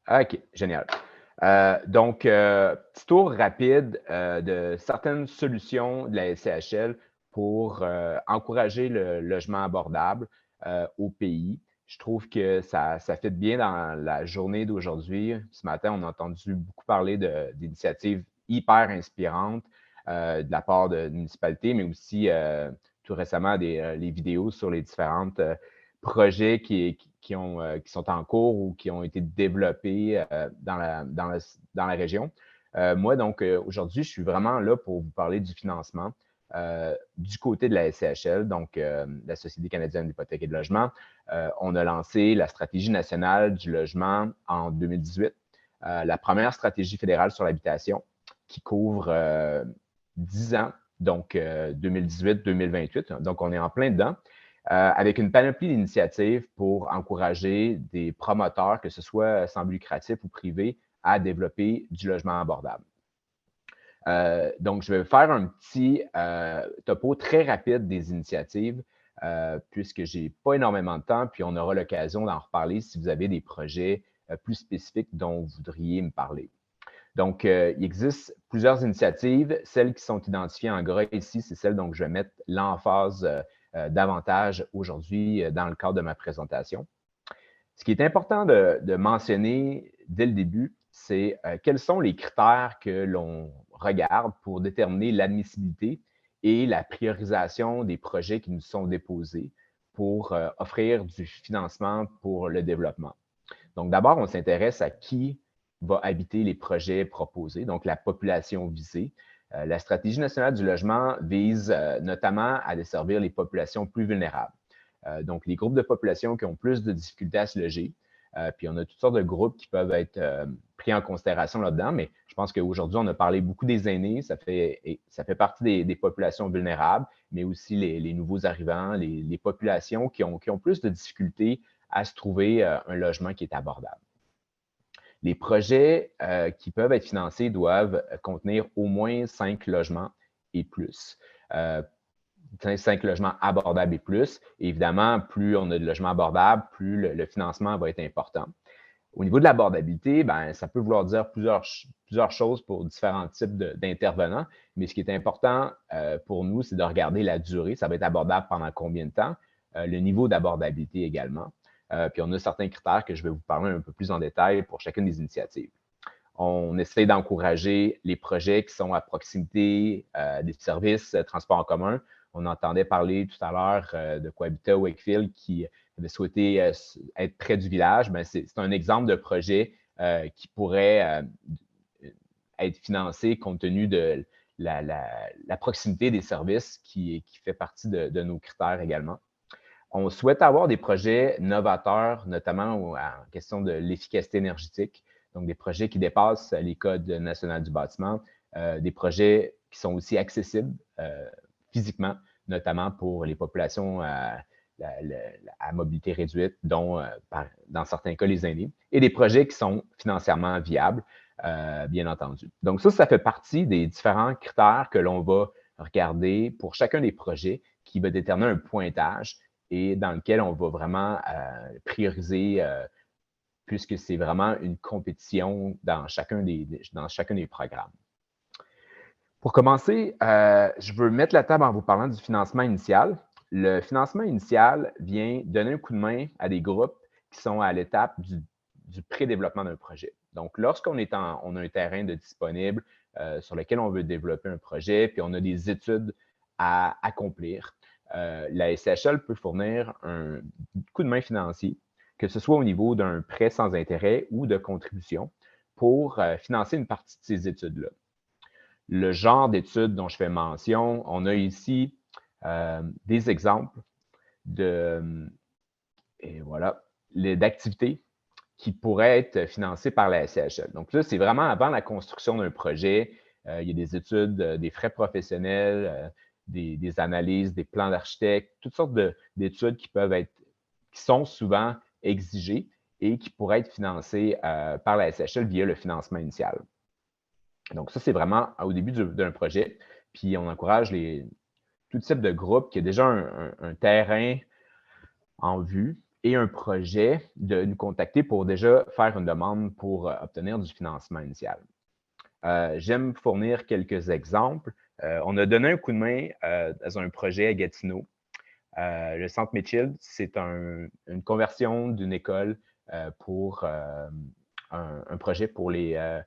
OK, génial. Petit tour rapide de certaines solutions de la SCHL pour encourager le logement abordable au pays. Je trouve que ça fit bien dans la journée d'aujourd'hui. Ce matin, on a entendu beaucoup parler d'initiatives hyper inspirantes de la part de municipalités, mais aussi tout récemment les vidéos sur les différentes projets qui sont en cours ou qui ont été développés dans la région. Moi, donc, aujourd'hui, je suis vraiment là pour vous parler du financement du côté de la SCHL, donc la Société canadienne d'hypothèques et de logement. On a lancé la stratégie nationale du logement en 2018, la première stratégie fédérale sur l'habitation qui couvre 10 ans, donc 2018-2028. Donc, on est en plein dedans. Avec une panoplie d'initiatives pour encourager des promoteurs, que ce soit sans but lucratif ou privé, à développer du logement abordable. Donc, je vais faire un petit topo très rapide des initiatives, puisque je n'ai pas énormément de temps, puis on aura l'occasion d'en reparler si vous avez des projets plus spécifiques dont vous voudriez me parler. Donc, il existe plusieurs initiatives. Celles qui sont identifiées en gras ici, c'est celles dont je vais mettre l'emphase davantage aujourd'hui dans le cadre de ma présentation. Ce qui est important de mentionner dès le début, c'est quels sont les critères que l'on regarde pour déterminer l'admissibilité et la priorisation des projets qui nous sont déposés pour offrir du financement pour le développement. Donc, d'abord, on s'intéresse à qui va habiter les projets proposés, donc la population visée. La stratégie nationale du logement vise notamment à desservir les populations plus vulnérables. Donc, les groupes de population qui ont plus de difficultés à se loger. Puis, on a toutes sortes de groupes qui peuvent être pris en considération là-dedans, mais je pense qu'aujourd'hui, on a parlé beaucoup des aînés. Ça fait partie des populations vulnérables, mais aussi les nouveaux arrivants, les populations qui ont plus de difficultés à se trouver un logement qui est abordable. Les projets qui peuvent être financés doivent contenir au moins 5 logements et plus. 5 logements abordables et plus. Et évidemment, plus on a de logements abordables, plus le financement va être important. Au niveau de l'abordabilité, ça peut vouloir dire plusieurs choses pour différents types d'intervenants, mais ce qui est important pour nous, c'est de regarder la durée. Ça va être abordable pendant combien de temps? Le niveau d'abordabilité également. Puis on a certains critères que je vais vous parler un peu plus en détail pour chacune des initiatives. On essaie d'encourager les projets qui sont à proximité des services transports en commun. On entendait parler tout à l'heure de Cohabitat Wakefield qui avait souhaité être près du village. C'est un exemple de projet qui pourrait être financé compte tenu de la proximité des services qui fait partie de nos critères également. On souhaite avoir des projets novateurs, notamment en question de l'efficacité énergétique, donc des projets qui dépassent les codes nationaux du bâtiment, des projets qui sont aussi accessibles physiquement, notamment pour les populations à mobilité réduite, dont dans certains cas les aînés, et des projets qui sont financièrement viables, bien entendu. Donc ça fait partie des différents critères que l'on va regarder pour chacun des projets qui va déterminer un pointage et dans lequel on va vraiment prioriser puisque c'est vraiment une compétition dans chacun des programmes. Pour commencer, je veux mettre la table en vous parlant du financement initial. Le financement initial vient donner un coup de main à des groupes qui sont à l'étape du pré-développement d'un projet. Donc, lorsqu'on on a un terrain disponible sur lequel on veut développer un projet, puis on a des études à accomplir, la SCHL peut fournir un coup de main financier, que ce soit au niveau d'un prêt sans intérêt ou de contribution, pour financer une partie de ces études-là. Le genre d'études dont je fais mention, on a ici des exemples d'activités qui pourraient être financées par la SCHL. Donc là, c'est vraiment avant la construction d'un projet. Il y a des études, des frais professionnels, des analyses, des plans d'architecte, toutes sortes d'études qui sont souvent exigées et qui pourraient être financées par la SCHL via le financement initial. Donc ça, c'est vraiment au début d'un projet. Puis on encourage tout type de groupe qui a déjà un terrain en vue et un projet de nous contacter pour déjà faire une demande pour obtenir du financement initial. J'aime fournir quelques exemples. On a donné un coup de main dans un projet à Gatineau. Le Centre Mitchell, c'est une conversion d'une école pour un projet pour les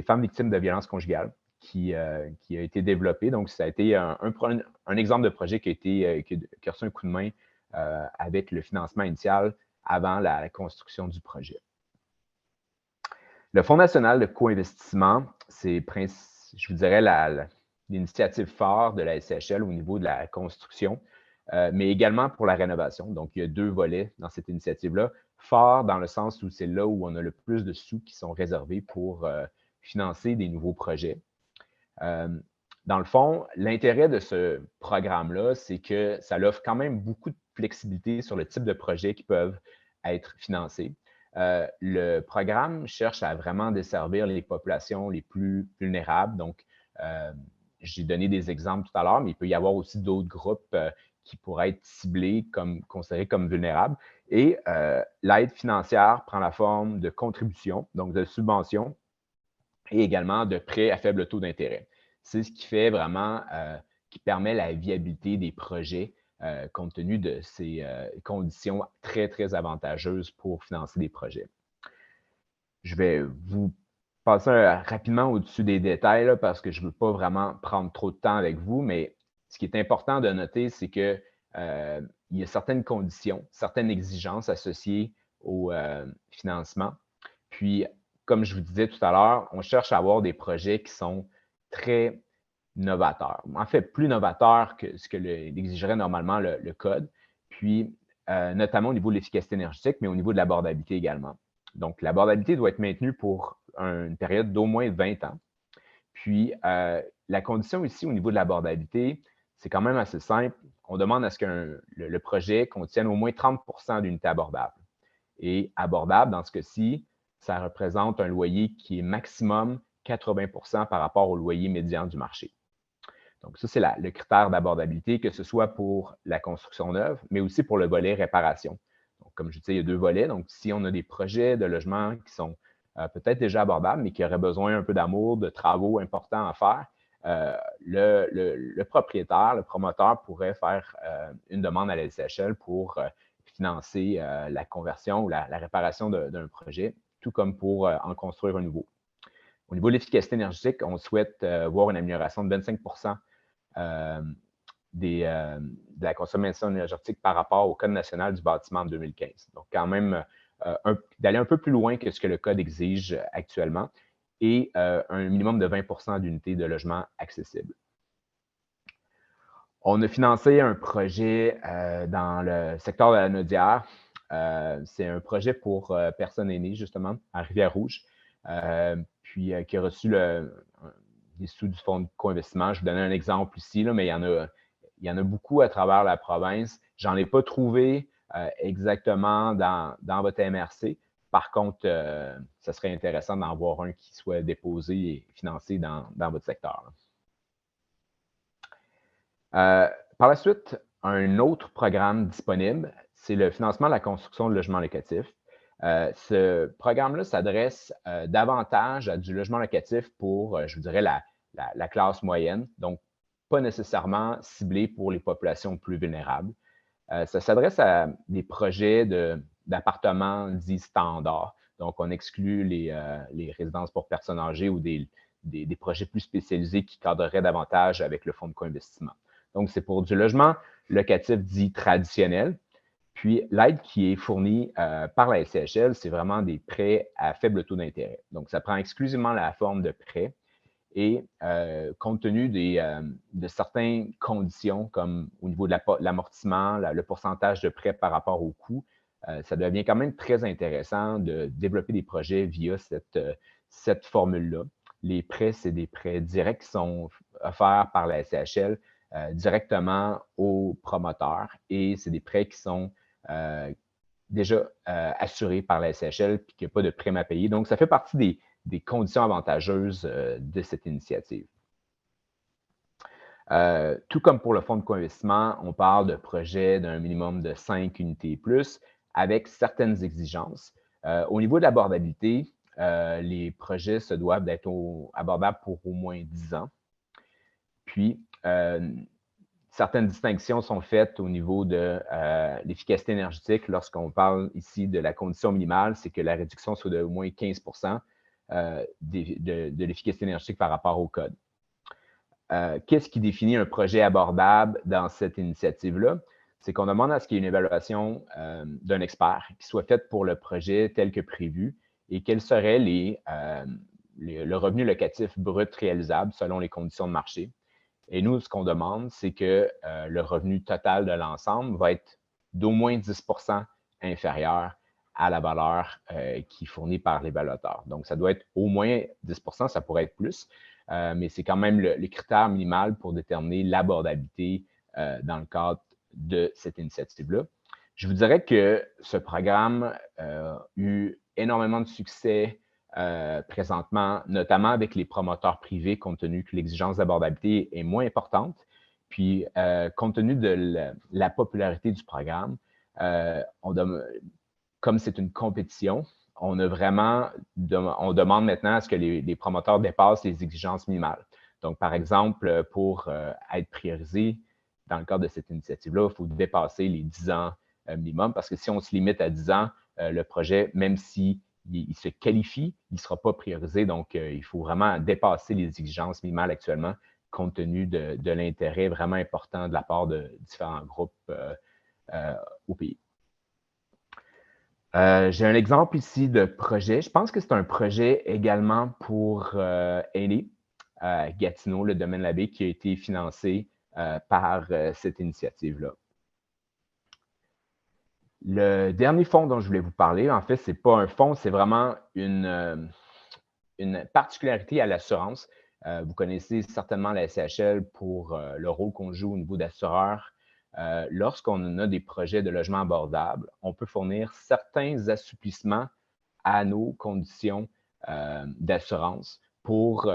femmes victimes de violences conjugales qui a été développé. Donc, ça a été un exemple de projet qui a reçu un coup de main avec le financement initial avant la construction du projet. Le Fonds national de co-investissement, c'est, je vous dirais, l'initiative phare de la SCHL au niveau de la construction, mais également pour la rénovation. Donc, il y a 2 volets dans cette initiative-là. Phare dans le sens où c'est là où on a le plus de sous qui sont réservés pour financer des nouveaux projets. Dans le fond, l'intérêt de ce programme-là, c'est que ça offre quand même beaucoup de flexibilité sur le type de projets qui peuvent être financés. Le programme cherche à vraiment desservir les populations les plus vulnérables. Donc, j'ai donné des exemples tout à l'heure, mais il peut y avoir aussi d'autres groupes qui pourraient être ciblés, considérés comme vulnérables. Et l'aide financière prend la forme de contributions, donc de subventions, et également de prêts à faible taux d'intérêt. C'est ce qui fait vraiment, qui permet la viabilité des projets compte tenu de ces conditions très, très avantageuses pour financer des projets. Je vais vous passer rapidement au-dessus des détails là, parce que je ne veux pas vraiment prendre trop de temps avec vous, mais ce qui est important de noter, c'est qu'il y a certaines conditions, certaines exigences associées au financement. Puis, comme je vous disais tout à l'heure, on cherche à avoir des projets qui sont très novateurs. En fait, plus novateurs que ce que exigerait normalement le code. Puis, notamment au niveau de l'efficacité énergétique, mais au niveau de l'abordabilité également. Donc, l'abordabilité doit être maintenue pour une période d'au moins 20 ans. Puis, la condition ici au niveau de l'abordabilité, c'est quand même assez simple. On demande à ce que le projet contienne au moins 30 d'unités abordables. Et abordable, dans ce cas-ci, ça représente un loyer qui est maximum 80 par rapport au loyer médian du marché. Donc, ça, c'est le critère d'abordabilité, que ce soit pour la construction neuve, mais aussi pour le volet réparation. Donc, comme je disais, il y a 2 volets. Donc, si on a des projets de logement qui sont peut-être déjà abordables, mais qui auraient besoin un peu d'amour, de travaux importants à faire, le propriétaire, le promoteur pourrait faire une demande à la SCHL pour financer la conversion ou la réparation d'un projet, tout comme pour en construire un nouveau. Au niveau de l'efficacité énergétique, on souhaite voir une amélioration de 25 de la consommation énergétique par rapport au Code national du bâtiment de 2015. Donc, quand même, d'aller un peu plus loin que ce que le Code exige actuellement et un minimum de 20 d'unités de logement accessibles. On a financé un projet dans le secteur de la Naudière. C'est un projet pour personnes aînées, justement, à Rivière-Rouge, puis qui a reçu des sous du fonds de co-investissement. Je vous donne un exemple ici, là, mais il y en a beaucoup à travers la province. Je n'en ai pas trouvé exactement dans votre MRC. Par contre, ça serait intéressant d'en voir un qui soit déposé et financé dans votre secteur. Par la suite, un autre programme disponible, c'est le financement de la construction de logements locatifs. Ce programme-là s'adresse davantage à du logement locatif pour, je vous dirais, la classe moyenne, donc pas nécessairement ciblé pour les populations plus vulnérables. Ça s'adresse à des projets d'appartements dits standards. Donc, on exclut les résidences pour personnes âgées ou des projets plus spécialisés qui cadreraient davantage avec le fonds de co-investissement. Donc, c'est pour du logement locatif dit traditionnel. Puis, l'aide qui est fournie par la SCHL, c'est vraiment des prêts à faible taux d'intérêt. Donc, ça prend exclusivement la forme de prêt. Et compte tenu de certaines conditions, comme au niveau de l'amortissement, le pourcentage de prêt par rapport au coût, ça devient quand même très intéressant de développer des projets via cette formule-là. Les prêts, c'est des prêts directs qui sont offerts par la SCHL directement aux promoteurs et c'est des prêts qui sont déjà assurés par la SCHL et qu'il n'y a pas de prime à payer. Donc, ça fait partie des conditions avantageuses de cette initiative. Tout comme pour le fonds de co-investissement, on parle de projets d'un minimum de 5 unités plus avec certaines exigences. Au niveau de l'abordabilité, les projets se doivent d'être abordables pour au moins 10 ans. Puis, certaines distinctions sont faites au niveau de l'efficacité énergétique. Lorsqu'on parle ici de la condition minimale, c'est que la réduction soit de au moins 15 de l'efficacité énergétique par rapport au code. Qu'est-ce qui définit un projet abordable dans cette initiative-là? C'est qu'on demande à ce qu'il y ait une évaluation d'un expert qui soit faite pour le projet tel que prévu et quel serait le revenu locatif brut réalisable selon les conditions de marché. Et nous, ce qu'on demande, c'est que le revenu total de l'ensemble va être d'au moins 10 inférieur à la valeur qui est fournie par l'évaluateur. Donc, ça doit être au moins 10 ça pourrait être plus, mais c'est quand même le critère minimal pour déterminer l'abordabilité dans le cadre de cette initiative-là. Je vous dirais que ce programme a eu énormément de succès présentement, notamment avec les promoteurs privés, compte tenu que l'exigence d'abordabilité est moins importante. Puis, compte tenu de la popularité du programme, comme c'est une compétition, on demande maintenant à ce que les promoteurs dépassent les exigences minimales. Donc, par exemple, pour être priorisé dans le cadre de cette initiative-là, il faut dépasser les 10 ans minimum, parce que si on se limite à 10 ans, le projet, même s'il se qualifie, il ne sera pas priorisé. Donc, il faut vraiment dépasser les exigences minimales actuellement, compte tenu de l'intérêt vraiment important de la part de différents groupes au pays. J'ai un exemple ici de projet. Je pense que c'est un projet également pour Aînés, Gatineau, le domaine Labbé, qui a été financé par cette initiative-là. Le dernier fonds dont je voulais vous parler, en fait, ce n'est pas un fonds, c'est vraiment une particularité à l'assurance. Vous connaissez certainement la SCHL pour le rôle qu'on joue au niveau d'assureur. Lorsqu'on a des projets de logement abordable, on peut fournir certains assouplissements à nos conditions d'assurance pour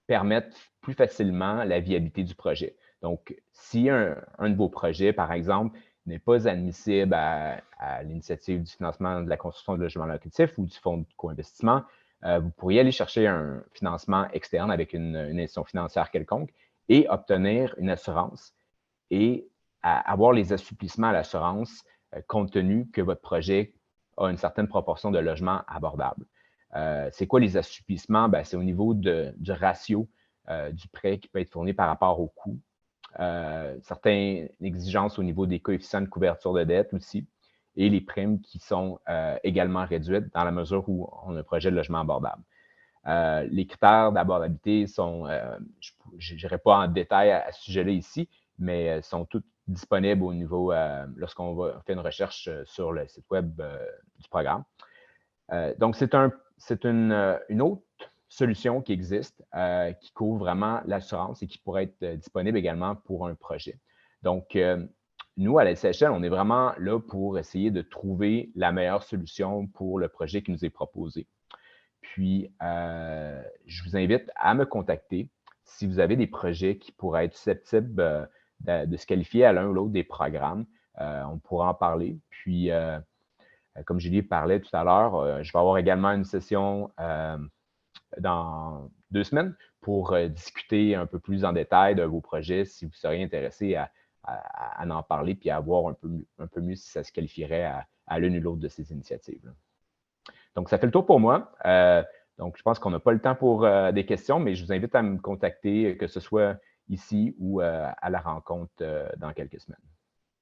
permettre plus facilement la viabilité du projet. Donc, si un de vos projets, par exemple, n'est pas admissible à l'initiative du financement de la construction de logements locatifs ou du fonds de co-investissement, vous pourriez aller chercher un financement externe avec une institution financière quelconque et obtenir une assurance et avoir les assouplissements à l'assurance compte tenu que votre projet a une certaine proportion de logements abordables. C'est quoi les assouplissements? C'est au niveau du ratio du prêt qui peut être fourni par rapport au coût. Certaines exigences au niveau des coefficients de couverture de dette aussi, et les primes qui sont également réduites dans la mesure où on a un projet de logement abordable. Les critères d'abordabilité sont, je n'irai pas en détail à ce sujet-là ici, mais sont tous disponibles au niveau, lorsqu'on fait une recherche sur le site web du programme. Donc, c'est une autre solution qui existe, qui couvre vraiment l'assurance et qui pourrait être disponible également pour un projet. Donc, nous, à la SCHL, on est vraiment là pour essayer de trouver la meilleure solution pour le projet qui nous est proposé. Puis, je vous invite à me contacter si vous avez des projets qui pourraient être susceptibles de se qualifier à l'un ou l'autre des programmes. On pourra en parler. Puis, comme Julie parlait tout à l'heure, je vais avoir également une session dans 2 semaines pour discuter un peu plus en détail de vos projets, si vous seriez intéressé à en parler puis à voir un peu mieux si ça se qualifierait à l'une ou l'autre de ces initiatives. Donc, ça fait le tour pour moi. Donc, je pense qu'on n'a pas le temps pour des questions, mais je vous invite à me contacter, que ce soit ici ou à la rencontre dans quelques semaines.